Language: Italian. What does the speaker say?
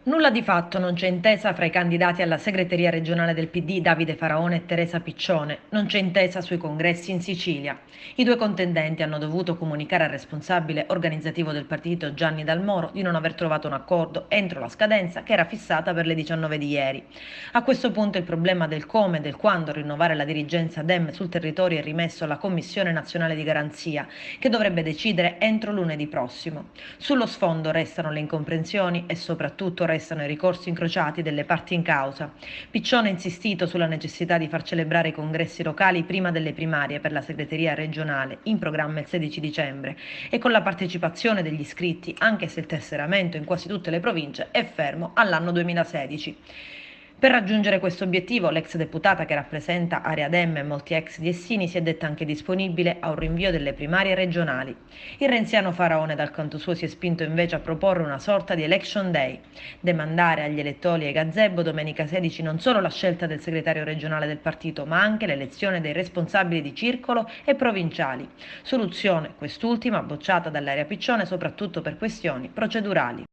Nulla di fatto, non c'è intesa fra i candidati alla segreteria regionale del PD Davide Faraone e Teresa Piccione, non c'è intesa sui congressi in Sicilia. I due contendenti hanno dovuto comunicare al responsabile organizzativo del partito Gianni Dalmoro di non aver trovato un accordo entro la scadenza che era fissata per le 19 di ieri. A questo punto il problema del come e del quando rinnovare la dirigenza Dem sul territorio è rimesso alla Commissione Nazionale di Garanzia, che dovrebbe decidere entro lunedì prossimo. Sullo sfondo restano le incomprensioni e soprattutto restano i ricorsi incrociati delle parti in causa. Piccione ha insistito sulla necessità di far celebrare i congressi locali prima delle primarie per la segreteria regionale, in programma il 16 dicembre, e con la partecipazione degli iscritti, anche se il tesseramento in quasi tutte le province è fermo all'anno 2016. Per raggiungere questo obiettivo, l'ex deputata che rappresenta Area Dem e molti ex di Essini si è detta anche disponibile a un rinvio delle primarie regionali. Il renziano Faraone dal canto suo si è spinto invece a proporre una sorta di election day, demandare agli elettori e ai gazebo domenica 16 non solo la scelta del segretario regionale del partito, ma anche l'elezione dei responsabili di circolo e provinciali. Soluzione, quest'ultima, bocciata dall'area Piccione soprattutto per questioni procedurali.